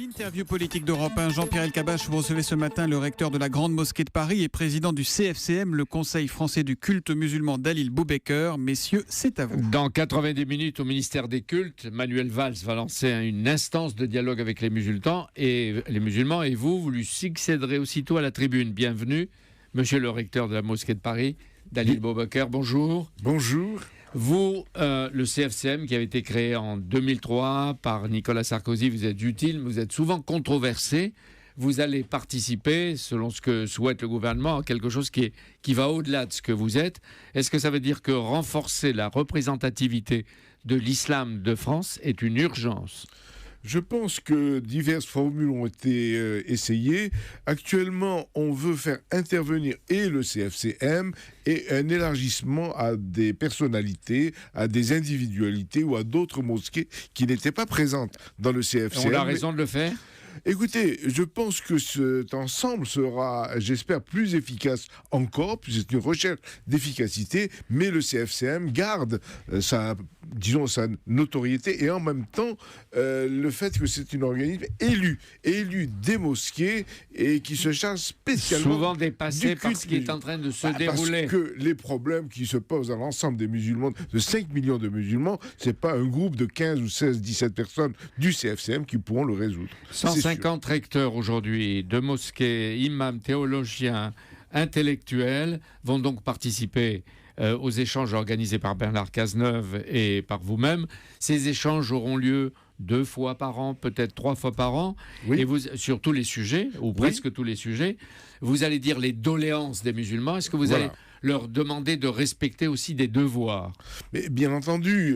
L'interview politique d'Europe 1, Jean-Pierre Elkabbach, vous recevez ce matin le recteur de la Grande Mosquée de Paris et président du CFCM, le Conseil français du culte musulman Dalil Boubekeur. Messieurs, c'est à vous. Dans 90 minutes au ministère des Cultes, Manuel Valls va lancer une instance de dialogue avec les musulmans et vous lui succéderez aussitôt à la tribune. Bienvenue, monsieur le recteur de la Mosquée de Paris, Dalil Boubekeur, bonjour. Bonjour. Vous, le CFCM qui avait été créé en 2003 par Nicolas Sarkozy, vous êtes utile, vous êtes souvent controversé. Vous allez participer, selon ce que souhaite le gouvernement, à quelque chose qui va au-delà de ce que vous êtes. Est-ce que ça veut dire que renforcer la représentativité de l'islam de France est une urgence ? Je pense que diverses formules ont été essayées. Actuellement, on veut faire intervenir et le CFCM et un élargissement à des personnalités, à des individualités ou à d'autres mosquées qui n'étaient pas présentes dans le CFCM. On a raison de le faire ? Écoutez, je pense que cet ensemble sera, j'espère, plus efficace encore, puis c'est une recherche d'efficacité, mais le CFCM garde sa notoriété et en même temps le fait que c'est un organisme élu des mosquées et qui se charge spécialement souvent dépassé par ce qui est en train de se dérouler. Parce que les problèmes qui se posent à l'ensemble des musulmans, de 5 millions de musulmans, c'est pas un groupe de 15 ou 16, 17 personnes du CFCM qui pourront le résoudre. 150 recteurs aujourd'hui de mosquées, imams, théologiens, intellectuels vont donc participer aux échanges organisés par Bernard Cazeneuve et par vous-même. Ces échanges auront lieu 2 fois par an, peut-être 3 fois par an, oui. Et vous, sur tous les sujets, ou presque tous les sujets, vous allez dire les doléances des musulmans. Est-ce que vous allez leur demander de respecter aussi des devoirs ? Mais bien entendu,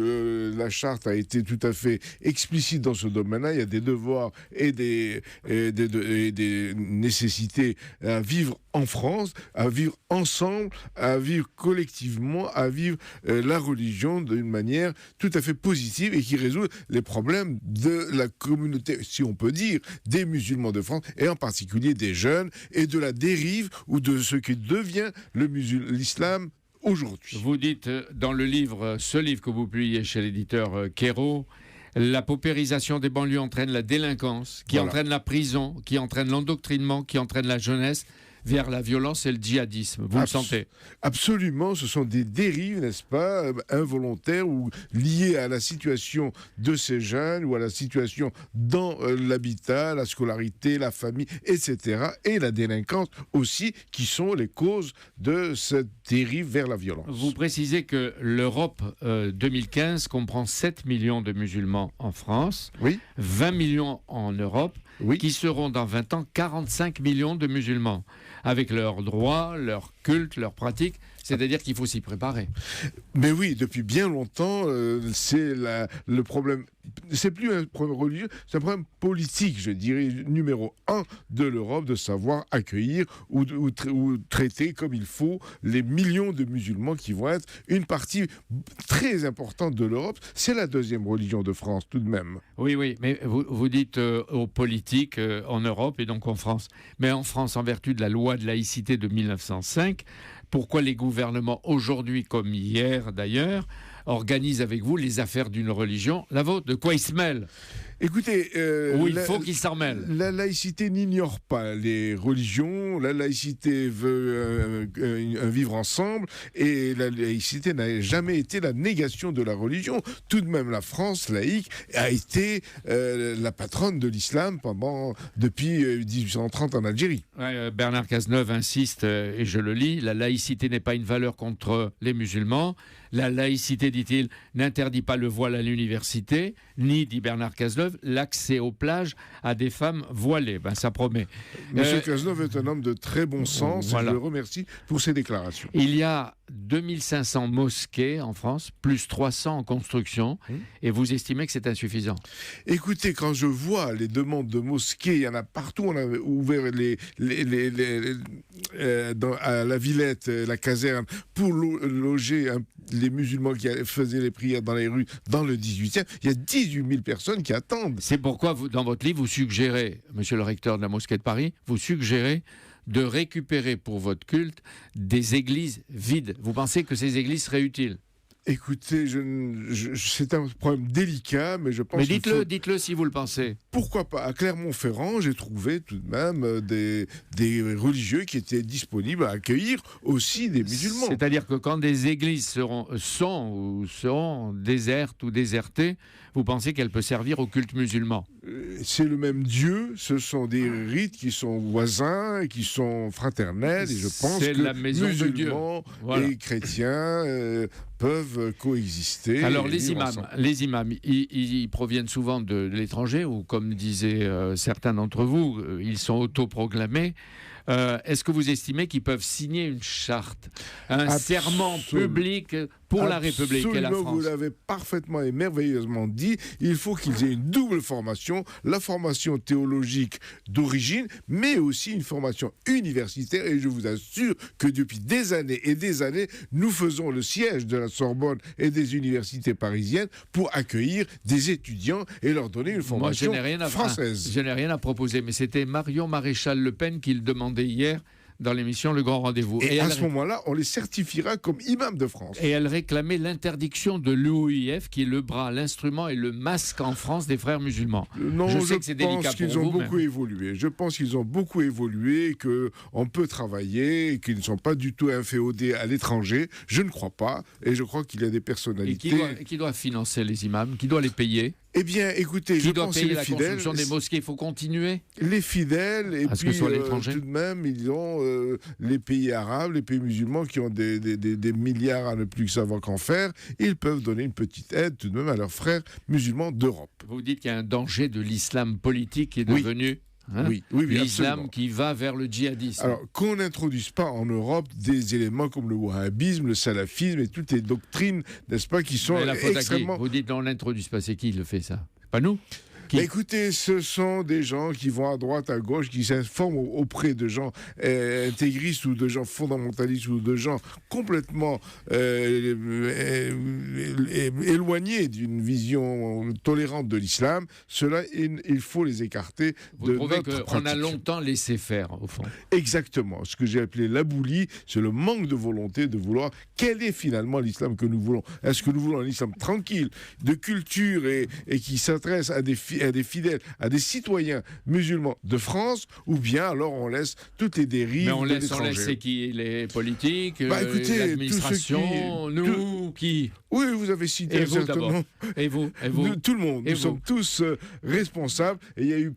la charte a été tout à fait explicite dans ce domaine-là. Il y a des devoirs et des nécessités à vivre en France, à vivre ensemble, à vivre collectivement, à vivre la religion d'une manière tout à fait positive et qui résout les problèmes de la communauté, si on peut dire, des musulmans de France et en particulier des jeunes et de la dérive ou de ce qui devient l'islam aujourd'hui. Vous dites dans le livre, ce livre que vous publiez chez l'éditeur Kéro, la paupérisation des banlieues entraîne la délinquance, qui entraîne la prison, qui entraîne l'endoctrinement, qui entraîne la jeunesse vers la violence et le djihadisme. Vous le sentez ? Absolument, ce sont des dérives, n'est-ce pas, involontaires ou liées à la situation de ces jeunes ou à la situation dans l'habitat, la scolarité, la famille, etc. Et la délinquance aussi, qui sont les causes de cette dérive vers la violence. Vous précisez que l'Europe 2015 comprend 7 millions de musulmans en France, 20 millions en Europe, qui seront dans 20 ans 45 millions de musulmans, avec leurs droits, leurs cultes, leurs pratiques. C'est-à-dire qu'il faut s'y préparer. Mais oui, depuis bien longtemps, c'est le problème. C'est plus un problème religieux, c'est un problème politique, je dirais, numéro 1 de l'Europe, de savoir accueillir ou traiter comme il faut les millions de musulmans qui vont être une partie très importante de l'Europe. C'est la 2e religion de France, tout de même. Oui, mais vous dites aux politiques en Europe et donc en France. Mais en France, en vertu de la loi de laïcité de 1905, pourquoi les gouvernements, aujourd'hui comme hier d'ailleurs, organisent avec vous les affaires d'une religion, la vôtre? De quoi ils se mêlent? Écoutez, il faut qu'ils s'en mêlent. La laïcité n'ignore pas les religions. La laïcité veut un vivre ensemble, et la laïcité n'a jamais été la négation de la religion. Tout de même, la France laïque a été la patronne de l'islam depuis 1830 en Algérie. Bernard Cazeneuve insiste, et je le lis, la laïcité n'est pas une valeur contre les musulmans. La laïcité, dit-il, n'interdit pas le voile à l'université, ni, dit Bernard Cazeneuve, l'accès aux plages à des femmes voilées. Ça promet. Monsieur Cazeneuve est un homme de très bon sens, et je le remercie pour ses déclarations. Il y a 2500 mosquées en France, plus 300 en construction, et vous estimez que c'est insuffisant? Écoutez, quand je vois les demandes de mosquées, il y en a partout. On a ouvert à la Villette, la caserne, pour loger les musulmans qui faisaient les prières dans les rues dans le 18e. Il y a 18 000 personnes qui attendent. C'est pourquoi, dans votre livre, vous suggérez, monsieur le recteur de la Mosquée de Paris, vous suggérez de récupérer pour votre culte des églises vides. Vous pensez que ces églises seraient utiles? Écoutez, c'est un problème délicat, mais je pense. Mais dites-le si vous le pensez. Pourquoi pas? À Clermont-Ferrand, j'ai trouvé tout de même des religieux qui étaient disponibles à accueillir aussi des musulmans. C'est-à-dire que quand des églises seront désertes ou désertées, vous pensez qu'elles peuvent servir au culte musulman? C'est le même Dieu, ce sont des rites qui sont voisins, qui sont fraternels, et je pense que la maison de Dieu. Musulmans Voilà. et chrétiens peuvent coexister. Alors les imams, ils proviennent souvent de l'étranger, ou comme disaient certains d'entre vous, ils sont autoproclamés. Est-ce que vous estimez qu'ils peuvent signer une charte, un serment public pour la République et la France? Vous l'avez parfaitement et merveilleusement dit. Il faut qu'ils aient une double formation, la formation théologique d'origine, mais aussi une formation universitaire. Et je vous assure que depuis des années et des années, nous faisons le siège de la Sorbonne et des universités parisiennes pour accueillir des étudiants et leur donner une formation française. Je n'ai rien à proposer, mais c'était Marion Maréchal Le Pen qui le demandait hier dans l'émission Le Grand Rendez-vous. Et à ce moment-là, on les certifiera comme imams de France. Et elle réclamait l'interdiction de l'OIF, qui est le bras, l'instrument et le masque en France des frères musulmans. Non, je sais que c'est délicat pour vous. Je pense qu'ils ont beaucoup évolué. Je pense qu'ils ont beaucoup évolué, qu'on peut travailler, qu'ils ne sont pas du tout inféodés à l'étranger. Je ne crois pas. Et je crois qu'il y a des personnalités... Et qui doit financer les imams? Qui doit les payer? Eh bien, écoutez, je pense que les fidèles... Qui doit payer la construction des mosquées? Il faut continuer. Les fidèles, et puis tout de même, ils ont les pays arabes, les pays musulmans qui ont des milliards à ne plus savoir qu'en faire. Ils peuvent donner une petite aide tout de même à leurs frères musulmans d'Europe. Vous dites qu'il y a un danger de l'islam politique qui est devenu... Oui, l'islam absolument. Qui va vers le djihadisme. Alors, qu'on n'introduise pas en Europe des éléments comme le wahhabisme, le salafisme et toutes les doctrines, n'est-ce pas, qui sont extrêmement... Vous dites on n'introduise pas, c'est qui le fait ça? Pas nous? Écoutez, ce sont des gens qui vont à droite, à gauche, qui s'informent auprès de gens intégristes ou de gens fondamentalistes ou de gens complètement éloignés d'une vision tolérante de l'islam. Cela, il faut les écarter de notre pratique. Vous trouvez qu'on a longtemps laissé faire, au fond? Exactement. Ce que j'ai appelé l'abouli, c'est le manque de volonté de vouloir. Quel est finalement l'islam que nous voulons? Est-ce que nous voulons un islam tranquille, de culture et qui s'adresse à des fidèles, à des citoyens musulmans de France, ou bien alors on laisse toutes les dérives de l'étranger? On laisse qui? Les politiques, l'administration, qui? Oui, vous avez cité un certain nombre. Et vous tout le monde. Nous sommes tous responsables, et il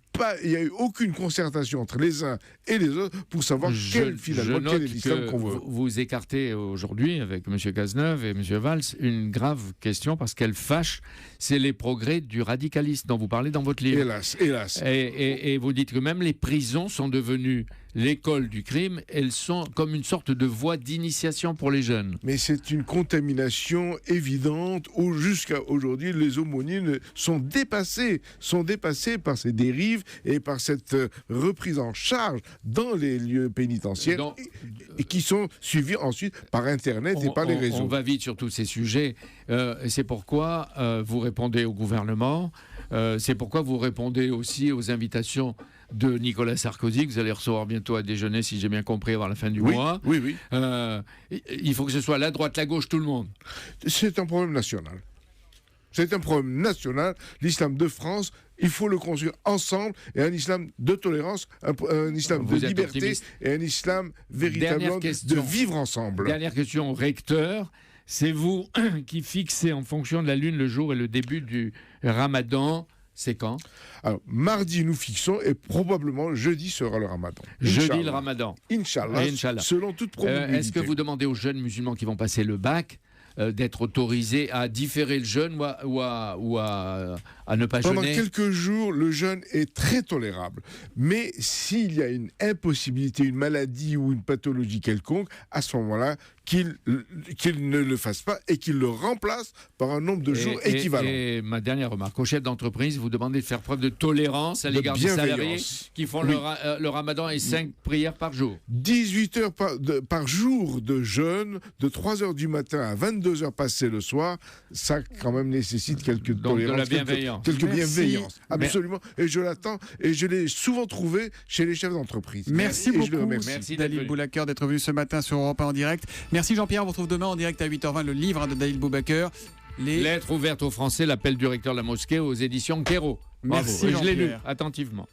n'y a eu aucune concertation entre les uns et les autres pour savoir quel est l'islam qu'on veut. Vous écartez aujourd'hui, avec M. Cazeneuve et M. Valls, une grave question, parce qu'elle fâche, c'est les progrès du radicalisme dont vous parlez dans votre livre. Hélas. Et vous dites que même les prisons sont devenues l'école du crime, elles sont comme une sorte de voie d'initiation pour les jeunes. Mais c'est une contamination évidente où jusqu'à aujourd'hui, les aumôniers sont dépassés par ces dérives et par cette reprise en charge dans les lieux pénitentiaires et qui sont suivis ensuite par Internet et par les réseaux. On va vite sur tous ces sujets. C'est pourquoi vous répondez au gouvernement. C'est pourquoi vous répondez aussi aux invitations de Nicolas Sarkozy, que vous allez recevoir bientôt à déjeuner, si j'ai bien compris, avant la fin du mois. Oui. Il faut que ce soit la droite, la gauche, tout le monde. C'est un problème national. C'est un problème national. L'islam de France, il faut le construire ensemble, et un islam de tolérance, un islam de liberté, optimiste. Et un islam véritablement de vivre ensemble. Dernière question au recteur. C'est vous qui fixez en fonction de la lune le jour et le début du Ramadan. C'est quand? Alors, mardi, nous fixons, et probablement jeudi sera le Ramadan. Jeudi, le Ramadan. Inch'Allah, selon toute probabilité. Est-ce que vous demandez aux jeunes musulmans qui vont passer le bac d'être autorisés à différer le jeûne ou à ne pas jeûner? Pendant quelques jours, le jeûne est très tolérable. Mais s'il y a une impossibilité, une maladie ou une pathologie quelconque, à ce moment-là, qu'il ne le fasse pas et qu'il le remplace par un nombre de jours équivalent. Et ma dernière remarque, aux chefs d'entreprise, vous demandez de faire preuve de tolérance à l'égard des salariés qui font le Ramadan et 5 prières par jour. 18 heures par jour de jeûne, de 3 heures du matin à 22 heures passées le soir, ça quand même nécessite quelques tolérances. De la bienveillance. Quelques bienveillances, absolument. Et je l'attends, et je l'ai souvent trouvé chez les chefs d'entreprise. Merci beaucoup, Dalil Boulaker, d'être venu ce matin sur Europe 1 en direct. Merci Jean-Pierre, on vous retrouve demain en direct à 8h20, le livre de Dalil Boubaker. Lettre ouverte aux Français, l'appel du recteur de la mosquée aux éditions Kéro. Merci Je l'ai lu Jean-Pierre. attentivement.